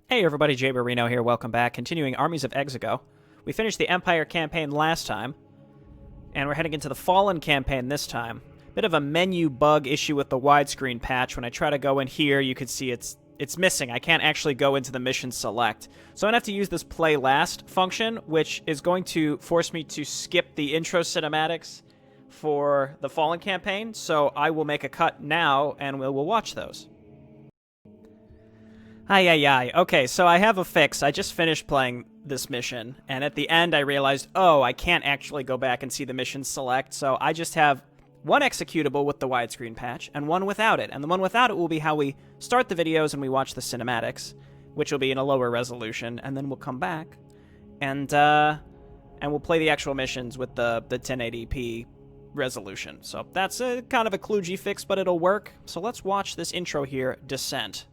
Hey everybody, Jay Barrino here, welcome back. Continuing Armies of Exigo. We finished the Empire campaign last time, and we're heading into the Fallen campaign this time. Bit of a menu bug issue with the widescreen patch. When I try to go in here, you can see it's missing. I can't actually go into the mission select. So I'm going to have to use this play last function, which is going to force me to skip the intro cinematics for the Fallen campaign. So I will make a cut now, and we'll watch those. Ay. Okay, so I have a fix. I just finished playing this mission, and at the end I realized, oh, I can't actually go back and see the mission select, so I just have one executable with the widescreen patch, and one without it. And the one without it will be how we start the videos and we watch the cinematics, which will be in a lower resolution, and then we'll come back, and we'll play the actual missions with the 1080p resolution. So that's a kind of a kludgy fix, but it'll work. So let's watch this intro here, Descent.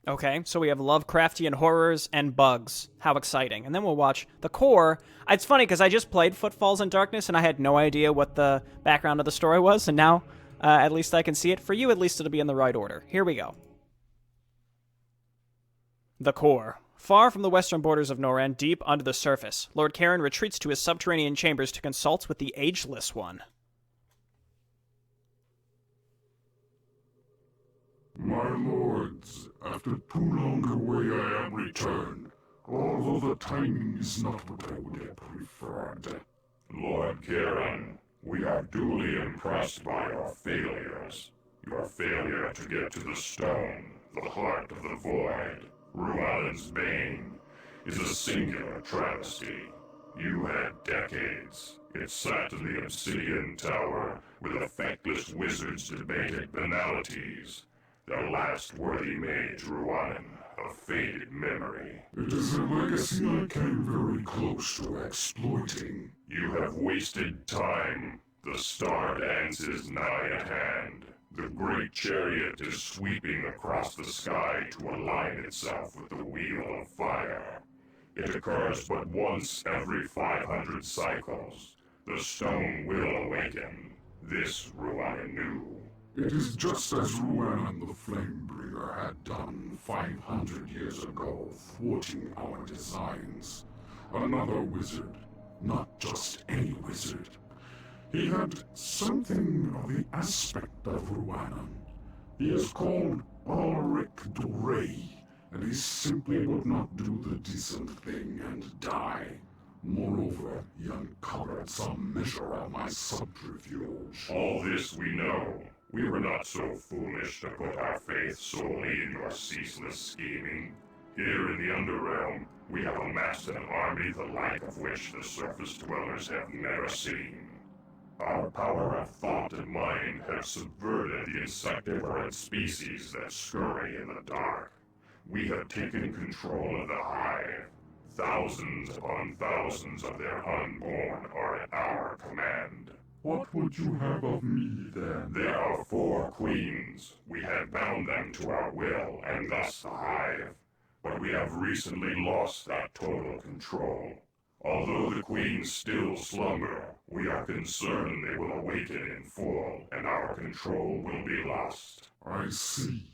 Okay, so we have Lovecraftian horrors and bugs. How exciting. And then we'll watch the core. It's funny because I just played Footfalls in Darkness and I had no idea what the background of the story was, and now at least I can see it. For you, at least it'll be in the right order. Here we go. The core. Far from the western borders of Noran, deep under the surface, Lord Karen retreats to his subterranean chambers to consult with the Ageless One. My lords, after too long away I am returned, although the timing is not what I would have preferred. Lord Karen, we are duly impressed by your failures. Your failure to get to the stone, the heart of the void, Rualan's bane, is a singular travesty. You had decades. It sat in the obsidian tower with effectless wizards debated banalities. Their last worthy mage, Ruanan, a faded memory. It is a legacy I came very close to exploiting. You have wasted time. The star dance is nigh at hand. The great chariot is sweeping across the sky to align itself with the wheel of fire. It occurs but once every 500 cycles. The stone will awaken. This Ruanan knew. It is just as Ruanan the Flamebringer had done 500 years ago, thwarting our designs. Another wizard, not just any wizard. He had something of the aspect of Ruanan. He is called Ulrich Duray, and he simply would not do the decent thing and die. Moreover, he uncovered some measure of my subterfuge. All this we know. We were not so foolish to put our faith solely in your ceaseless scheming. Here in the Underrealm, we have amassed an army the like of which the surface dwellers have never seen. Our power of thought and mind have subverted the insectivorous species that scurry in the dark. We have taken control of the hive. Thousands upon thousands of their unborn are at our command. What would you have of me, then? There are 4 queens. We have bound them to our will, and thus the hive. But we have recently lost that total control. Although the queens still slumber, we are concerned they will awaken in full, and our control will be lost. I see.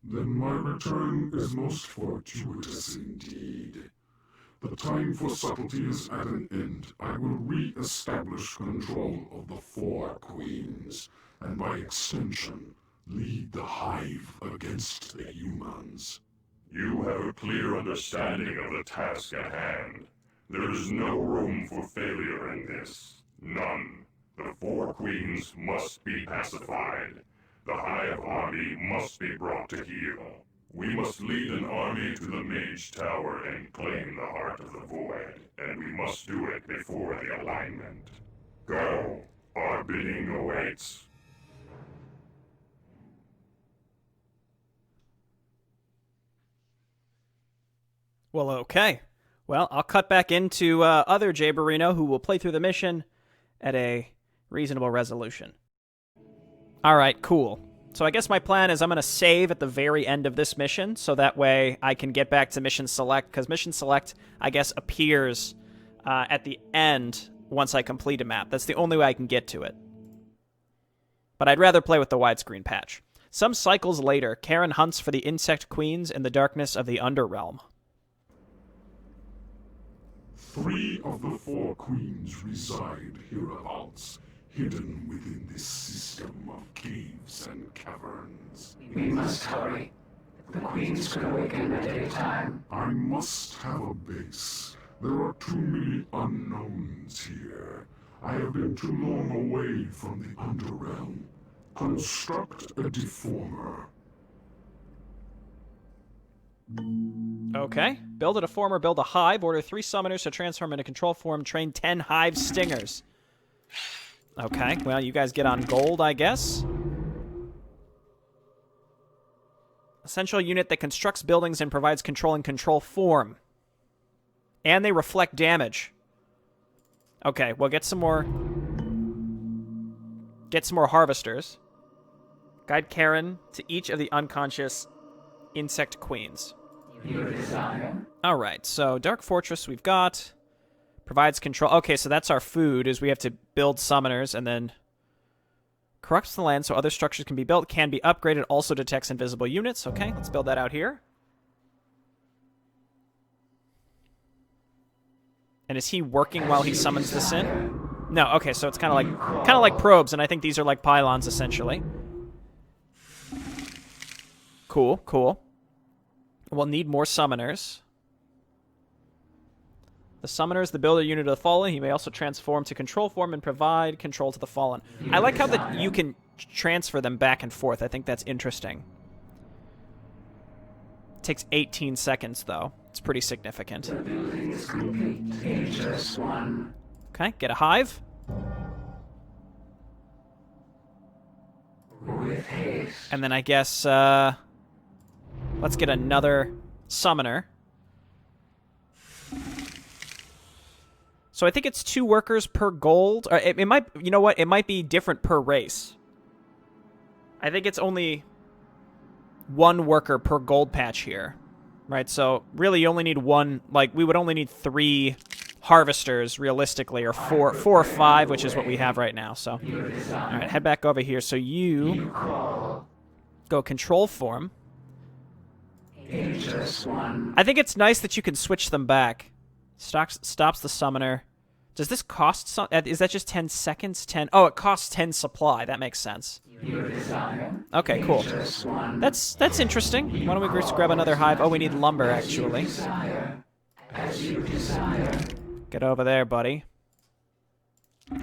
Then my return is most fortuitous indeed. The time for subtlety is at an end. I will re-establish control of the 4 queens, and by extension, lead the hive against the humans. You have a clear understanding of the task at hand. There is no room for failure in this. None. The 4 queens must be pacified. The Hive army must be brought to heel. We must lead an army to the Mage Tower and claim the Heart of the Void, and we must do it before the alignment. Go. Our bidding awaits. Well, okay. Well, I'll cut back into other Jay Barino, who will play through the mission at a reasonable resolution. Alright, cool. So I guess my plan is I'm going to save at the very end of this mission, so that way I can get back to Mission Select, because Mission Select, I guess, appears at the end once I complete a map. That's the only way I can get to it. But I'd rather play with the widescreen patch. Some cycles later, Karen hunts for the insect queens in the darkness of the Underrealm. 3 of the 4 queens reside hereabouts, hidden within this system of caves and caverns. We must hurry. The queens could awaken at any time. I must have a base. There are too many unknowns here. I have been too long away from the Underrealm. Construct a deformer. Okay. Build a deformer, build a hive, order 3 summoners to transform into control form, train 10 hive stingers. Okay, well, you guys get on gold, I guess. Essential unit that constructs buildings and provides control in control form. And they reflect damage. Okay, well, get some more harvesters. Guide Karen to each of the unconscious insect queens. Your desire? Alright, so Dark Fortress we've got. Provides control. Okay, so that's our food, is we have to build summoners, and then corrupts the land so other structures can be built, can be upgraded, also detects invisible units. Okay, let's build that out here. And is he working while he summons this in? No, okay, so it's kind of like probes, and I think these are like pylons, essentially. Cool, cool. We'll need more summoners. The summoner is the builder unit of the fallen. He may also transform to control form and provide control to the fallen. I like how that you can transfer them back and forth. I think that's interesting. It takes 18 seconds, though. It's pretty significant. The building is complete. Ageless one. Okay, get a hive. With haste. And then I guess, let's get another summoner. So I think it's 2 workers per gold. Or it might, you know what? It might be different per race. I think it's only 1 worker per gold patch here. Right, so really you only need 1, like, we would only need 3 harvesters, realistically, or 4 or 5, which is what we have right now, so. Alright, head back over here. So you go control form. Ageless one. I think it's nice that you can switch them back. Stops the summoner. Does this cost some? Is that just 10 seconds? 10? Oh, it costs 10 supply. That makes sense. Your desire. Okay, cool. Ageless one. That's interesting. Why don't we just grab another hive? Oh, we need lumber, actually. As you desire. Get over there, buddy. So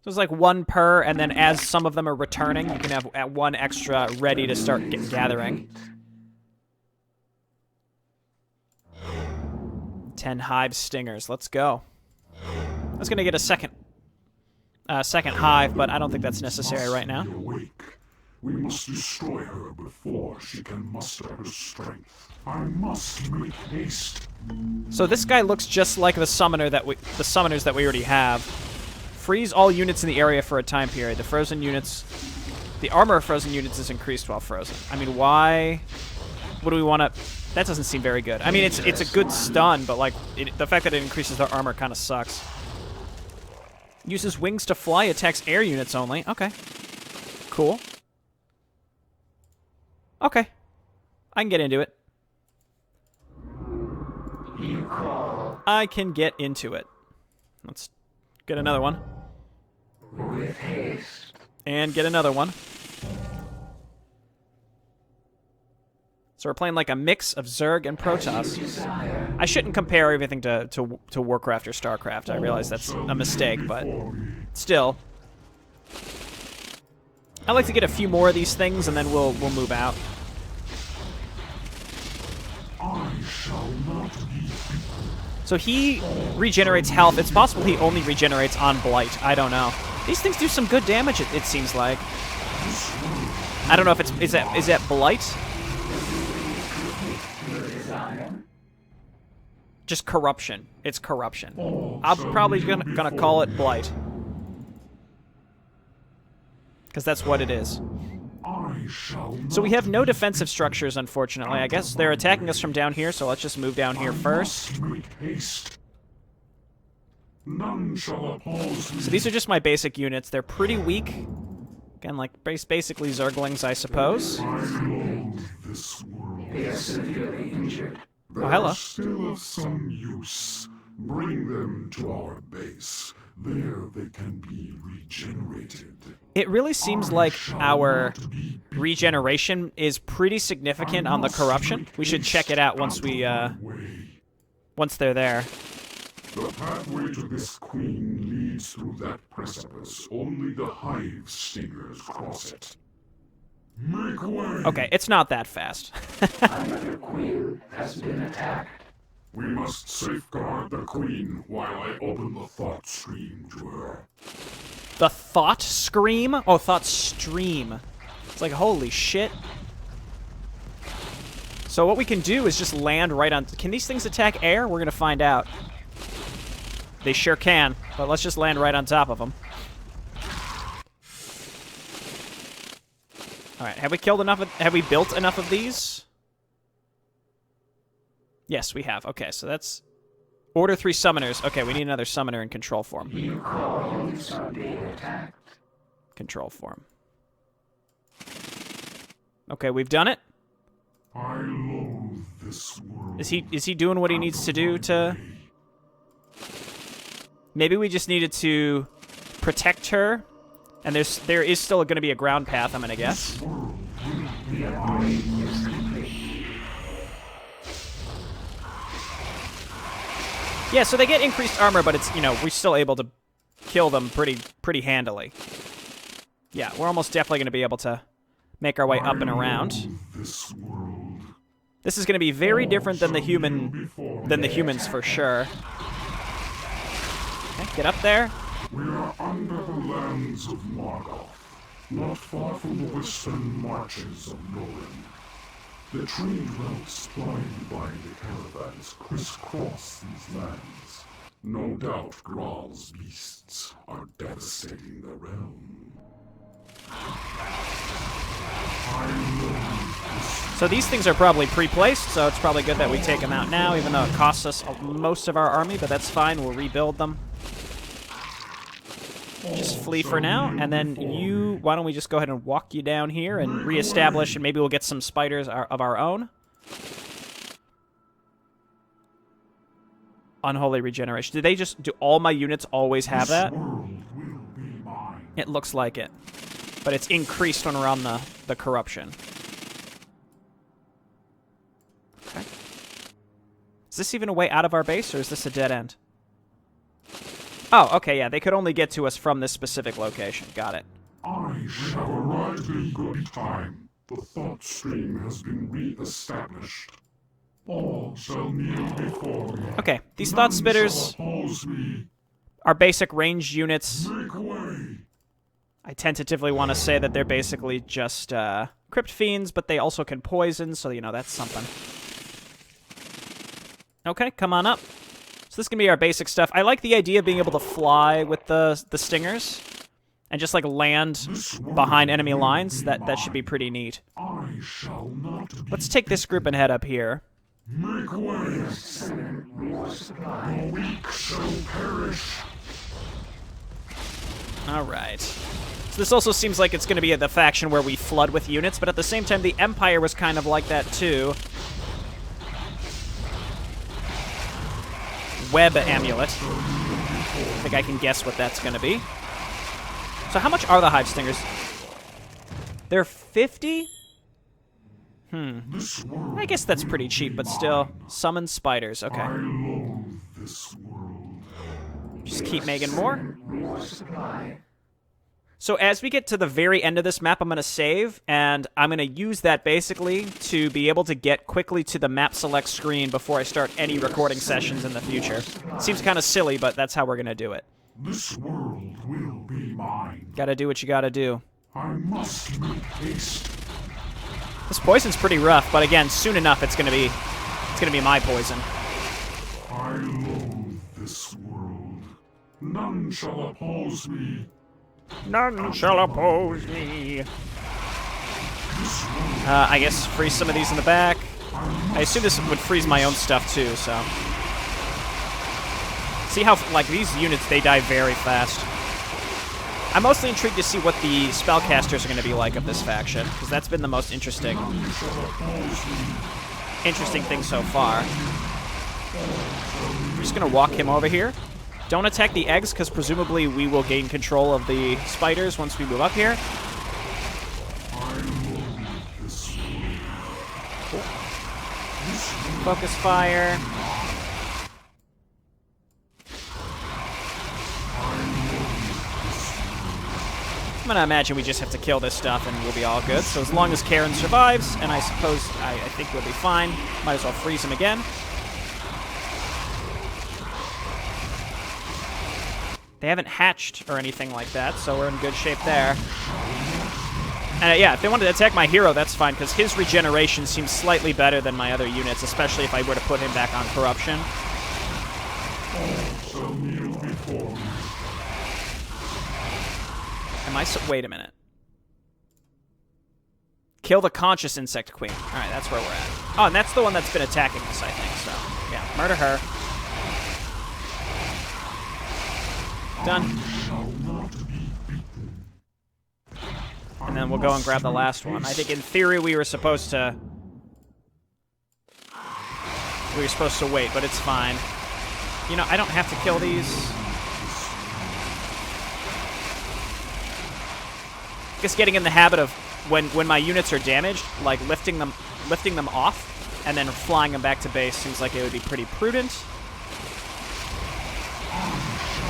it's like 1 per, and then as some of them are returning, you can have 1 extra ready to start gathering. 10 hive stingers. Let's go. I was gonna get a second hive, but I don't think that's necessary right now. Awake. We must destroy her before she can muster her strength. I must make haste. So this guy looks just like the summoners that we already have. Freeze all units in the area for a time period. The armor of frozen units is increased while frozen. I mean, why would we want to? That doesn't seem very good. I mean, it's a good stun, but like the fact that it increases their armor kind of sucks. Uses wings to fly, attacks air units only. Okay. Cool. Okay. I can get into it. You call. I can get into it. Let's get another one. With haste. And get another one. So we're playing like a mix of Zerg and Protoss. I shouldn't compare everything to Warcraft or StarCraft. I realize that's a mistake, but still. I'd like to get a few more of these things, and then we'll move out. So he regenerates health. It's possible he only regenerates on Blight. I don't know. These things do some good damage, it seems like. I don't know if it's... Is that Blight? Just corruption. It's corruption. I'm probably gonna call it Blight. Because that's what it is. So we have no defensive structures, unfortunately. I guess they're attacking us from down here, so let's just move down here first. So these are just my basic units. They're pretty weak. Again, like basically Zerglings, I suppose. They are severely injured. Oh, hello. Still of some use. Bring them to our base. There they can be regenerated. It really seems like our regeneration is pretty significant on the corruption. We should check it out once we, once they're there. The pathway to this queen leads through that precipice. Only the hive stingers cross it. Make way! Okay, it's not that fast. Another queen has been attacked. We must safeguard the queen while I open the thought stream to her. The thought scream? Oh, thought stream. It's like, holy shit. So what we can do is just land right on... Can these things attack air? We're gonna find out. They sure can, but let's just land right on top of them. Alright, have we killed enough have we built enough of these? Yes, we have. Okay, so that's... Order 3 summoners. Okay, we need another summoner in control form. You call units are being attacked. Control form. Okay, we've done it. I loathe this world. Is he doing what he needs to do to... Maybe we just needed to protect her, and there is still going to be a ground path, I'm going to guess. The upgrade is complete. Yeah, so they get increased armor, but it's, you know, we're still able to kill them pretty handily. Yeah, we're almost definitely going to be able to make our way up and around. This world. This is going to be very different than the humans for sure. Okay, get up there. We are under the lands of Margoth, not far from the western marches of Norin. The trade routes plying by the caravans crisscross these lands. No doubt Graal's beasts are devastating the realm. So these things are probably pre-placed, so it's probably good that we take them out now, even though it costs us most of our army, but that's fine, we'll rebuild them. Just flee for now, and then why don't we just go ahead and walk you down here and reestablish, and maybe we'll get some spiders of our own. Unholy regeneration. Do all my units always have that? It looks like it. But it's increased when we're on the corruption. Okay. Is this even a way out of our base, or is this a dead end? Oh, okay, yeah, they could only get to us from this specific location. Got it. I shall arrive in good time. The thought stream has been re-established. All shall kneel before me. Okay, these thought spitters are basic ranged units. Make way. I tentatively want to say that they're basically just crypt fiends, but they also can poison, so, you know, that's something. Okay, come on up. So this can be our basic stuff. I like the idea of being able to fly with the stingers and just, like, land behind enemy lines. That should be pretty neat. Let's take this group and head up here. Make way. The weak shall perish. Alright. So this also seems like it's going to be the faction where we flood with units, but at the same time, the Empire was kind of like that, too. Web amulet. I think I can guess what that's going to be. So how much are the Hive Stingers? They're 50? This world I guess that's pretty will cheap, be but still. mine. Summon spiders. Okay. I loathe this world. Just keep making more. More supply. So as we get to the very end of this map, I'm going to save, and I'm going to use that basically to be able to get quickly to the map select screen before I start any recording sessions in the future. Seems kind of silly, but that's how we're going to do it. This world will be mine. Gotta do what you gotta do. I must make haste. This poison's pretty rough, but again, soon enough it's gonna be my poison. I loathe this world. None shall oppose me. None shall oppose me. I guess freeze some of these in the back. I assume this would freeze my own stuff too, so. See how, like, these units, they die very fast. I'm mostly intrigued to see what the spellcasters are going to be like of this faction, because that's been the most interesting thing so far. I'm just going to walk him over here. Don't attack the eggs, because presumably we will gain control of the spiders once we move up here. Cool. Focus fire. I'm gonna imagine we just have to kill this stuff and we'll be all good. So as long as Karen survives, and I suppose I think we'll be fine. Might as well freeze him again. They haven't hatched or anything like that, so we're in good shape there. And yeah, if they wanted to attack my hero, that's fine, because his regeneration seems slightly better than my other units, especially if I were to put him back on corruption. Wait a minute. Kill the conscious insect queen. Alright, that's where we're at. Oh, and that's the one that's been attacking us, I think, so. Yeah, murder her. Done. And then we'll go and grab the last one. I think in theory we were supposed to wait, but it's fine. You know, I don't have to kill these. I guess getting in the habit of when my units are damaged, like lifting them off and then flying them back to base seems like it would be pretty prudent.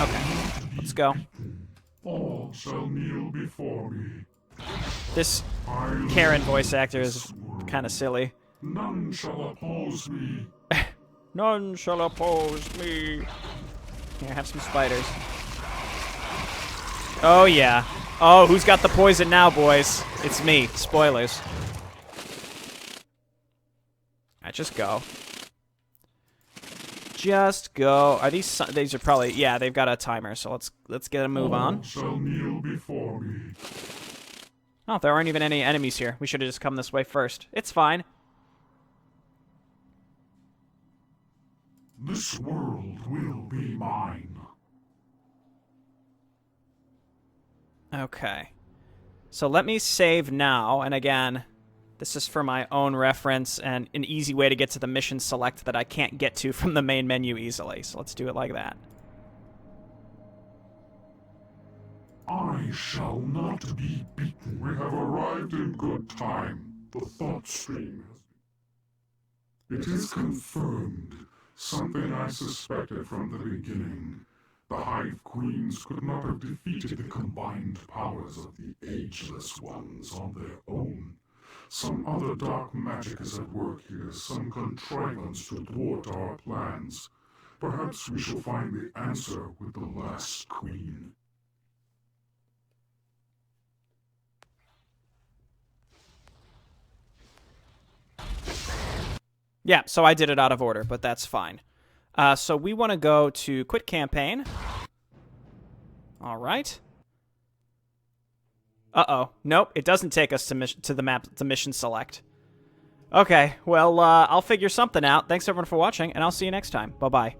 Okay, let's go. All shall kneel before me. This Karen voice actor is kind of silly. None shall oppose me. None shall oppose me. Here, have some spiders. Oh yeah. Oh, who's got the poison now, boys? It's me. Spoilers. Alright, just go. Just go. Are these are probably, yeah, they've got a timer, so let's get a move on. All shall kneel before me. Oh, there aren't even any enemies here. We should have just come this way first. It's fine. This world will be mine. Okay. So let me save now, and again, this is for my own reference and an easy way to get to the mission select that I can't get to from the main menu easily. So let's do it like that. I shall not be beaten. We have arrived in good time. The thought stream has... It is confirmed. Something I suspected from the beginning. The Hive Queens could not have defeated the combined powers of the Ageless Ones on their own. Some other dark magic is at work here, some contrivance to thwart our plans. Perhaps we shall find the answer with the last queen. Yeah, so I did it out of order, but that's fine. So we want to go to quit campaign. All right. Uh-oh. Nope, it doesn't take us to the map, to mission select. Okay, well, I'll figure something out. Thanks everyone for watching, and I'll see you next time. Bye-bye.